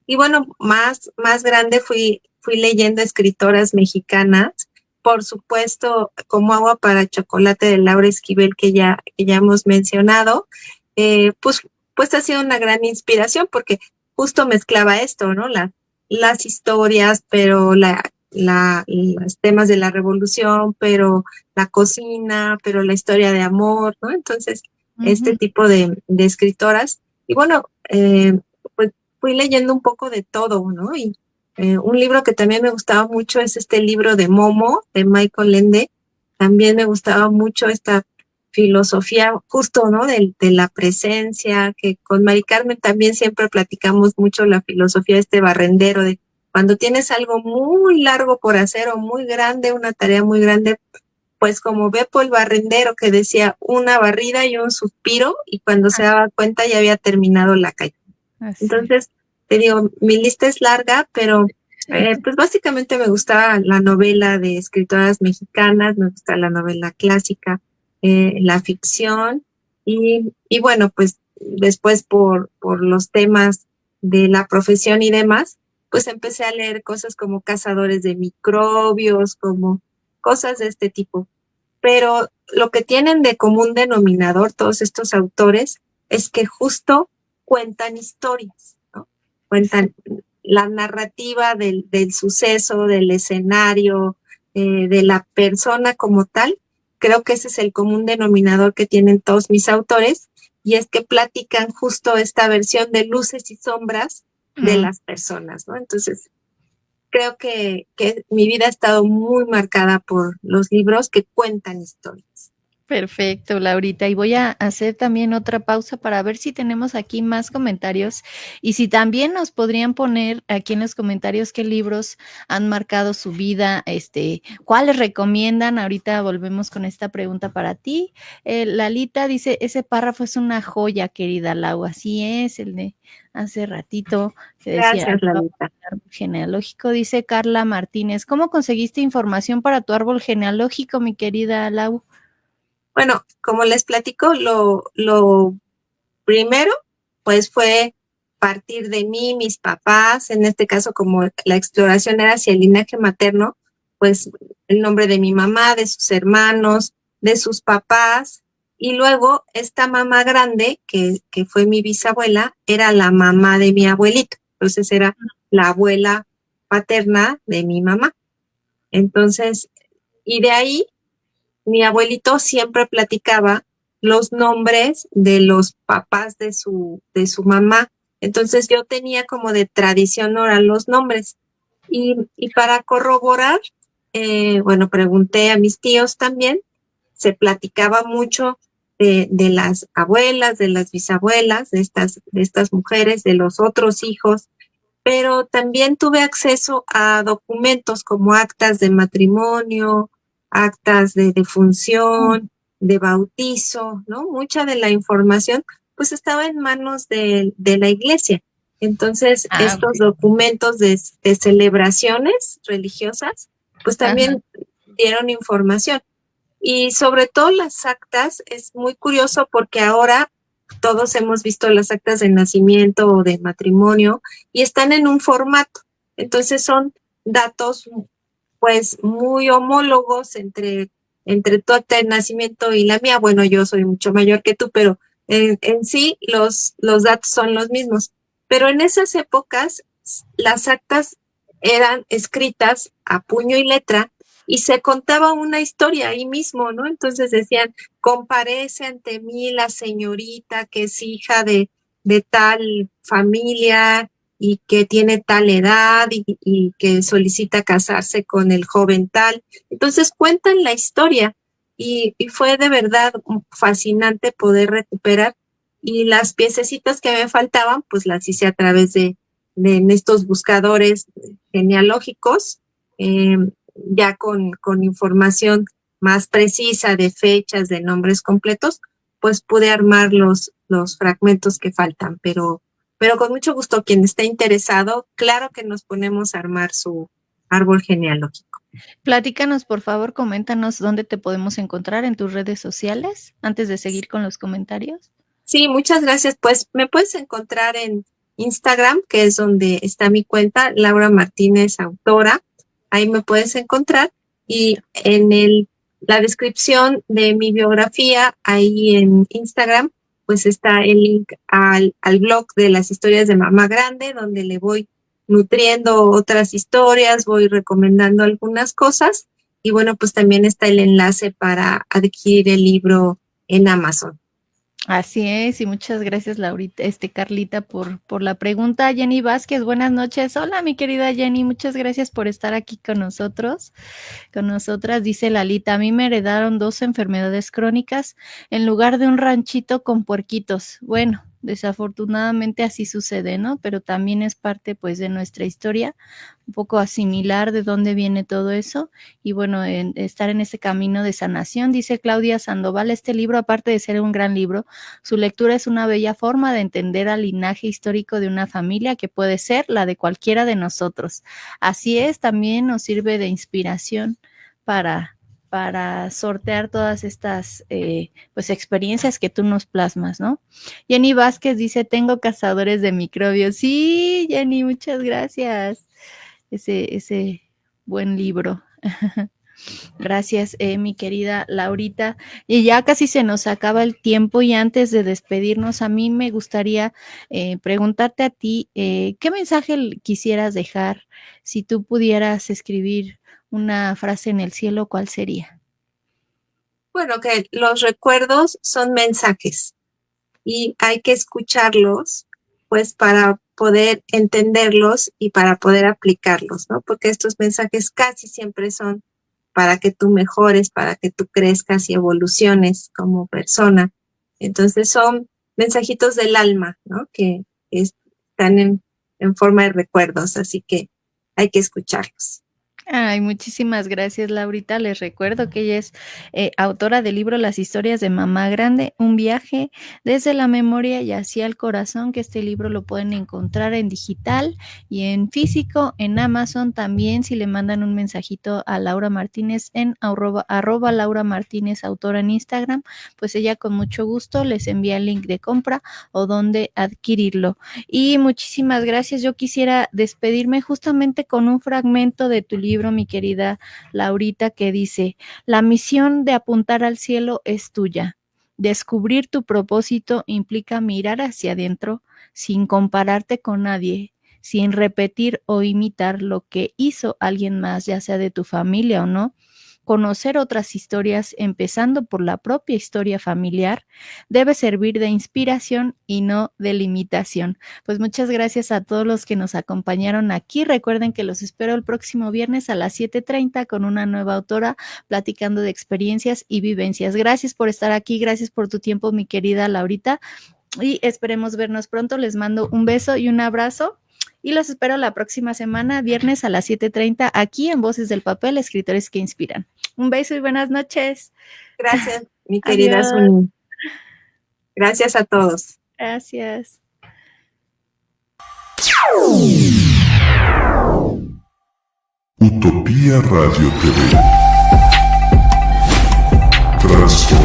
Y bueno, más grande fui leyendo escritoras mexicanas, por supuesto, Como agua para chocolate de Laura Esquivel, que ya hemos mencionado, pues ha sido una gran inspiración porque justo mezclaba esto, ¿no? Las historias, pero los temas de la revolución, pero la cocina, pero la historia de amor, ¿no? Entonces, este tipo de escritoras. Y bueno, pues fui leyendo un poco de todo, ¿no? Y un libro que también me gustaba mucho es este libro de Momo, de Michael Ende. También me gustaba mucho esta filosofía justo, ¿no? De la presencia, que con Mari Carmen también siempre platicamos mucho la filosofía de este barrendero, de cuando tienes algo muy largo por hacer o muy grande, una tarea muy grande, pues como Beppo el barrendero que decía una barrida y un suspiro, y cuando se daba cuenta ya había terminado la calle. Entonces, te digo, mi lista es larga, pero pues básicamente me gustaba la novela de escritoras mexicanas, me gusta la novela clásica, la ficción, y bueno, pues después por los temas de la profesión y demás, pues empecé a leer cosas como Cazadores de Microbios, como cosas de este tipo. Pero lo que tienen de común denominador todos estos autores es que justo cuentan historias, ¿no? Cuentan la narrativa del suceso, del escenario, de la persona como tal. Creo que ese es el común denominador que tienen todos mis autores, y es que platican justo esta versión de luces y sombras de las personas, ¿no? Entonces, creo que mi vida ha estado muy marcada por los libros que cuentan historias. Perfecto, Laurita. Y voy a hacer también otra pausa para ver si tenemos aquí más comentarios y si también nos podrían poner aquí en los comentarios qué libros han marcado su vida, cuáles recomiendan. Ahorita volvemos con esta pregunta para ti. Lalita dice, ese párrafo es una joya, querida Lau. Así es, el de hace ratito que decía. Gracias, Lalita. Árbol genealógico, dice Carla Martínez. ¿Cómo conseguiste información para tu árbol genealógico, mi querida Lau? Bueno, como les platico, lo primero, pues fue partir de mí, mis papás, en este caso como la exploración era hacia el linaje materno, pues el nombre de mi mamá, de sus hermanos, de sus papás, y luego esta mamá grande, que fue mi bisabuela, era la mamá de mi abuelito, entonces era la abuela paterna de mi mamá. Entonces, y de ahí mi abuelito siempre platicaba los nombres de los papás de su mamá. Entonces yo tenía como de tradición oral los nombres. Y para corroborar, bueno, pregunté a mis tíos también, se platicaba mucho de las abuelas, de las bisabuelas, de estas mujeres, de los otros hijos, pero también tuve acceso a documentos como actas de matrimonio, actas de defunción, de bautizo, ¿no? Mucha de la información pues estaba en manos de la iglesia. Entonces, estos Ok. documentos de celebraciones religiosas, pues Ajá. también dieron información. Y sobre todo las actas, es muy curioso porque ahora todos hemos visto las actas de nacimiento o de matrimonio y están en un formato. Entonces son datos pues muy homólogos entre tu acta de nacimiento y la mía. Bueno, yo soy mucho mayor que tú, pero en sí los datos son los mismos. Pero en esas épocas las actas eran escritas a puño y letra y se contaba una historia ahí mismo, ¿no? Entonces decían, comparece ante mí la señorita que es hija de tal familia y que tiene tal edad y que solicita casarse con el joven tal. Entonces cuentan la historia y fue de verdad fascinante poder recuperar y las piececitas que me faltaban, pues las hice a través de en estos buscadores genealógicos, ya con información más precisa de fechas, de nombres completos, pues pude armar los fragmentos que faltan, pero con mucho gusto, quien esté interesado, claro que nos ponemos a armar su árbol genealógico. Platícanos, por favor, coméntanos dónde te podemos encontrar en tus redes sociales antes de seguir con los comentarios. Sí, muchas gracias. Pues me puedes encontrar en Instagram, que es donde está mi cuenta, Laura Martínez, autora. Ahí me puedes encontrar. Y en la descripción de mi biografía, ahí en Instagram, pues está el link al blog de las historias de Mamá Grande, donde le voy nutriendo otras historias, voy recomendando algunas cosas. Y bueno, pues también está el enlace para adquirir el libro en Amazon. Así es, y muchas gracias, Laurita, Carlita, por la pregunta. Jenny Vázquez, buenas noches. Hola, mi querida Jenny, muchas gracias por estar aquí con nosotros. Con nosotras, dice Lalita, a mí me heredaron 2 enfermedades crónicas en lugar de un ranchito con puerquitos. Bueno, desafortunadamente así sucede, ¿no? Pero también es parte, pues, de nuestra historia, un poco asimilar de dónde viene todo eso y bueno, estar en ese camino de sanación. Dice Claudia Sandoval, este libro, aparte de ser un gran libro, su lectura es una bella forma de entender al linaje histórico de una familia que puede ser la de cualquiera de nosotros. Así es, también nos sirve de inspiración para sortear todas estas pues experiencias que tú nos plasmas, ¿no? Jenny Vázquez dice, tengo cazadores de microbios. Sí, Jenny, muchas gracias. Ese buen libro. Gracias, mi querida Laurita. Y ya casi se nos acaba el tiempo y antes de despedirnos, a mí me gustaría preguntarte a ti, ¿qué mensaje quisieras dejar si tú pudieras escribir una frase en el cielo? ¿Cuál sería? Bueno, que los recuerdos son mensajes y hay que escucharlos, pues para poder entenderlos y para poder aplicarlos, ¿no? Porque estos mensajes casi siempre son para que tú mejores, para que tú crezcas y evoluciones como persona. Entonces son mensajitos del alma, ¿no? Que están en forma de recuerdos, así que hay que escucharlos. Ay, muchísimas gracias, Laurita. Les recuerdo que ella es autora del libro Las historias de Mamá Grande, un viaje desde la memoria y hacia el corazón, que este libro lo pueden encontrar en digital y en físico, en Amazon también, si le mandan un mensajito a Laura Martínez en arroba Laura Martínez, autora en Instagram, pues ella con mucho gusto les envía el link de compra o dónde adquirirlo. Y muchísimas gracias. Yo quisiera despedirme justamente con un fragmento de tu libro, mi querida Laurita, que dice, la misión de apuntar al cielo es tuya. Descubrir tu propósito implica mirar hacia adentro sin compararte con nadie, sin repetir o imitar lo que hizo alguien más, ya sea de tu familia o no. Conocer otras historias, empezando por la propia historia familiar, debe servir de inspiración y no de limitación. Pues muchas gracias a todos los que nos acompañaron aquí. Recuerden que los espero el próximo viernes a las 7:30 con una nueva autora platicando de experiencias y vivencias. Gracias por estar aquí, gracias por tu tiempo, mi querida Laurita, y esperemos vernos pronto. Les mando un beso y un abrazo. Y los espero la próxima semana, viernes a las 7:30, aquí en Voces del Papel, Escritores que Inspiran. Un beso y buenas noches. Gracias, mi querida Adiós. Suni. Gracias a todos. Gracias. Utopía Radio TV. Transforma.